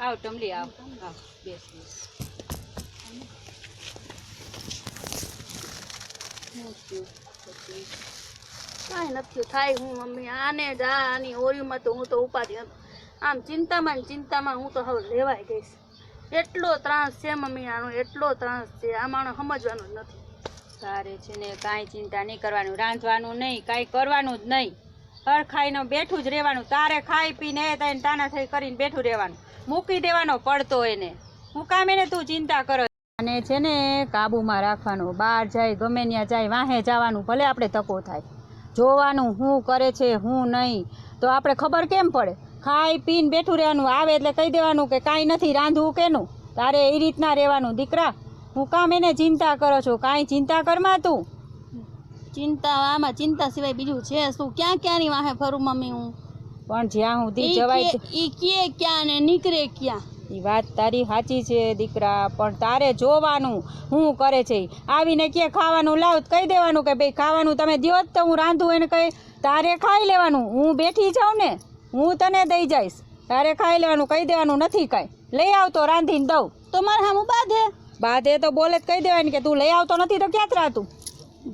આવ ટમલી આવ આવ બેસ બેસ કાંઈ નથી થાય હું મમ્મી આને જા આની ઓરીમાં તો હું તો ઉપાડી આમ ચિંતામાં હું તો હવે લેવાઈ ગઈશ. એટલો ત્રાસ છે મમ્મી આનો, એટલો ત્રાસ છે આ માણસ સમજવાનું જ નથી. તારે છે ને કાંઈ ચિંતા નહીં કરવાનું, રાંધવાનું નહીં, કાંઈ કરવાનું જ નહીં, ખાઈને બેઠું જ રહેવાનું. તારે ખાઈ પીને તને તાના થઈ કરીને બેઠું રહેવાનું, મૂકી દેવાનો પડતો એને. હું કામ એને તું ચિંતા કરો. અને છે ને કાબુમાં રાખવાનું, બહાર જાય ગમે ત્યાં જાય વાહે જવાનું, ભલે આપણે તકો થાય, જોવાનું શું કરે છે શું નહીં, તો આપણે ખબર કેમ પડે. ખાઈ પીને બેઠું રહેવાનું, આવે એટલે કહી દેવાનું કે કાંઈ નથી રાંધવું કેનું. તારે એ રીતના રહેવાનું દીકરા. હું કામ એને ચિંતા કરો છો, કાંઈ ચિંતા કરમાં તું. આમાં ચિંતા સિવાય બીજું છે શું? ક્યાંની વાહે ફરું મમ્મી હું? પણ જ્યાં સુધી જવાય ઈ કે ક્યાં ને નીકળે ક્યાં. એ વાત તારી સાચી છે દીકરા, પણ તારે જોવાનું શું કરે છે. આવીને કે ખાવાનું લાવ, કહી દેવાનું કે ભાઈ ખાવાનું તમે દો જ તો હું રાંધું. એને કહી તારે ખાઈ લેવાનું, હું બેઠી જાઉં ને હું તને દઈ જઈશ, તારે ખાઈ લેવાનું, કહી દેવાનું નથી કાંઈ લઈ આવતો રાંધીને દઉં. તો મારે સામું બાધે તો બોલે જ કહી દેવાનું કે તું લઈ આવતો નથી તો ક્યાં જ રાતું.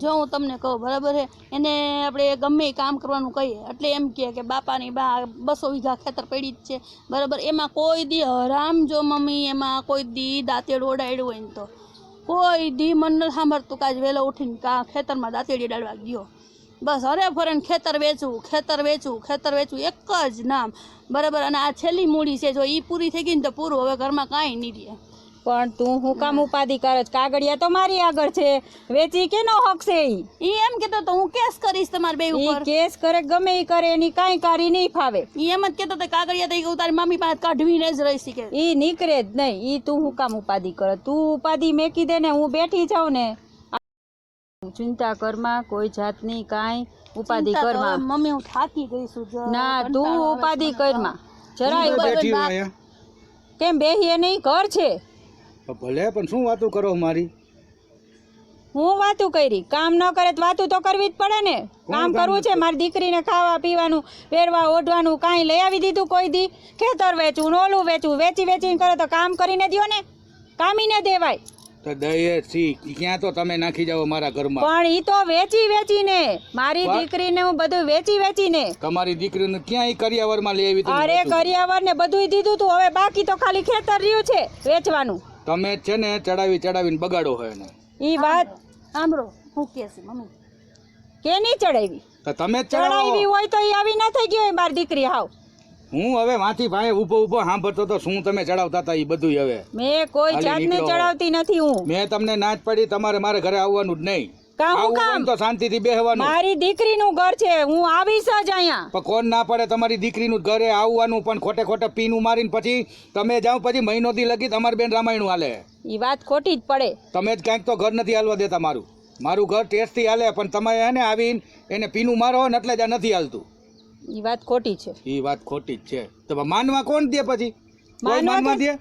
જો હું તમને કહું બરાબર છે, એને આપણે ગમે કામ કરવાનું કહીએ એટલે એમ કે બાપાની બા 200 વીઘા ખેતર પડી જ છે બરાબર. એમાં કોઈ દી હરામ જો મમ્મી એમાં કોઈ દી દાંતેડ ઓડાડ્યું હોય ને તો કોઈ દી મન ન સાંભળતું કાજ વહેલો ઉઠીને ખેતરમાં દાંતેડી ડાળવા ગયો. બસ હરે ફરેને ખેતર વેચવું એક જ નામ બરાબર. અને આ છેલ્લી મૂડી છે, જો એ પૂરી થઈ ગઈ ને તો પૂરું, હવે ઘરમાં કાંઈ નહીં રહે. પણ તું હું કામ ઉપાધિ કરે છે? કાગળિયા તો મારી આગળ છે, વેચી કેનો હક છે? ઈ એમ કેતો તો હું કેસ કરીશ તમારે બે ઉપર. કેસ કરે ગમે ઈ કરે, એની કાંઈ કારી નહીં ફાવે. ઈ એમ જ કેતો તો કાગળિયા થઈ ગયું તારી મમ્મી પાસે કાઢવીને જ રહી શીખે. ઈ નીકળે જ નહીં. ઈ તું હું કામ ઉપાધિ કરે? તું ઉપાધિ મેકી દે ને, હું બેઠી જાઉં ને. ચિંતા કરમાં, કોઈ જાતની કાંઈ ઉપાધિ કરમાં. મમ્મી હું થાકી ગઈ છું. ના તું ઉપાધિ કરમાં જરાય. કેમ બેહીએ નહીં? ઘર છે ભલે, પણ શું વાતું કરો મારી? હું વાતું કરી? કામ ન કરે તો વાતું તો કરવી જ પડે ને. કામ કરવું છે મારી દીકરીને, ખાવા પીવાનું પહેરવા ઓઢવાનું કાંઈ લઈ આવી દીધું કોઈ દી? ખેતર વેચવું, ઓલું વેચવું, વેચીને કરે તો કામ કરીને દ્યો ને, કામીને દેવાય. તો દઈએ સી ક્યાં તો તમે નાખી જાવ મારા ઘરમાં. પણ ઈ તો વેચીને મારી દીકરીને હું બધું વેચીને. તમારી દીકરીને ક્યાં ઈ કરિયાવરમાં લઈ આવી? અરે કરિયાવર ને બધું દીધું તું, હવે બાકી તો ખાલી ખેતર રહ્યું છે વેચવાનું. તમે છે ને ચડાવીને બગાડો હોય ને. ઈ વાત સાંભળો હું કે છે મમ્મી કે નહીં ચડાવી? તો તમે ચડાવી હોય તો ઈ આવી ના થઈ ગઈ હોય મારી દીકરી. હાવ હું હવે માથી ભાઈ ઊભો સાંભળતો તો શું તમે ચડાવતા હતા? એ બધું હવે મેં કોઈ જાતને ચડાવતી નથી. હું મેં તમને ના જ પડી, તમારે મારે ઘરે આવવાનું જ નહીં. કામ તો શાંતિથી બેહવાનું. મારી દીકરીનું ઘર છે, હું આવીશ જ અહીંયા. પણ કોણ ના પડે તમારી દીકરીનું ઘરે આવવાનું? પણ ખોટે પીનું મારીને પછી તમે જાઓ, પછી મહિનો દી લગી તમારી બેન રામાયણ હાલે. ઈ વાત ખોટી જ પડે. તમે જ કાંઈક તો ઘર નથી હાલવા દેતા. મારું ઘર ટેસ્ટથી હાલે, પણ તમે એને આવીને એને પીનું મારો ને એટલે જ આ નથી હાલતું. ઈ વાત ખોટી છે. ઈ વાત ખોટી જ છે. તો માનવા કોણ દે? પછી માનવા દે?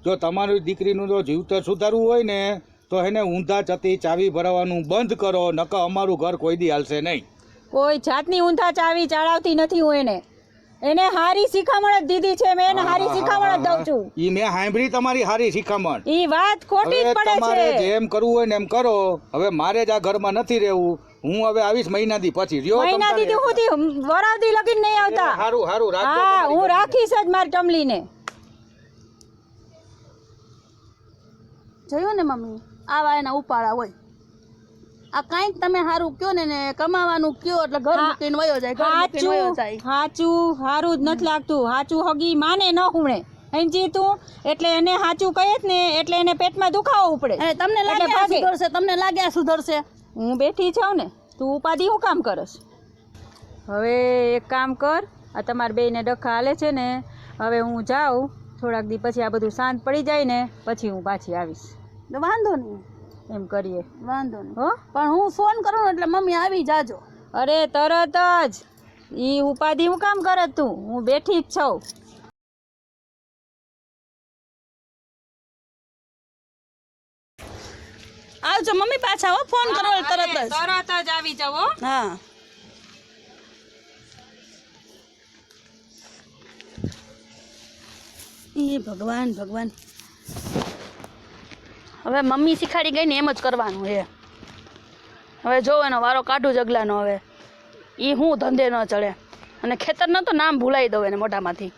જો તમારી દીકરીનું જો જીવતર સુધારવું હોય ને તો એને ઊંધા ચતી ચાવી ભરાવાનું બંધ કરો, નકર અમારું ઘર કોઈ દી હાલશે નહીં. કોઈ જાતની ઊંધા ચાવી ચડાવતી નથી હું. એને હારી શિખામણ જ દીધી છે, મેં એને હારી શિખામણ જ દઉં છું. ઈ મેં સાંભળી તમારી હારી શિખામણ. ઈ વાત ખોટી જ પડે છે. તમારે જેમ કરવું હોય ને એમ કરો. હવે મારે જ આ ઘરમાં નથી રહેવું. હું હવે આવીશ મહિના દી પછી. મહિના દી સુધી વરાવદી લગીને નહીં આવતા. સારું રાખજો. હા હું રાખીશ જ મારી ટમલીને. જોયું ને મમ્મી, આવા એના ઉપાડા હોય. આ કાંઈક તમે સારું કયો ને કમાવાનું કયો એટલે ઘર મૂકીને વયો જાય. સાચું સારું જ નથી લાગતું. સાચું હગી માને ન હુણે સમજી તું, એટલે એને સાચું કહે જ ને એટલે એને પેટમાં દુખાવો ઉપડે. તમને લાગે આ સુધરશે? હું બેઠી છું ને, તું ઉપાધિ શું કામ કરસ? હવે એક કામ કર, આ તમારા બેયને ડખા હાલે છે ને, હવે હું જાઉં થોડાક દી પછી, આ બધું શાંત પડી જાય ને પછી હું પાછી આવીશ. વાંધો નહીં, એમ કરીએ. વાંધો નહીં હો, પણ હું ફોન કરું એટલે મમ્મી આવી જાજો. અરે તરત જ. ઈ ઉપાધિ હું કામ કરે તું? હું બેઠી જ છું. આવજો મમ્મી પાછા હો, ફોન કરો તરત જ આવી જાવ. હા એ ભગવાન ભગવાન હવે મમ્મી શીખાડી ગઈ ને એમ જ કરવાનું છે હવે જો એનો વારો કાઢું જગલાનો હવે એ હું ધંધે ન ચડે અને ખેતરનો તો નામ ભૂલાઈ દઉં એને મોઢામાંથી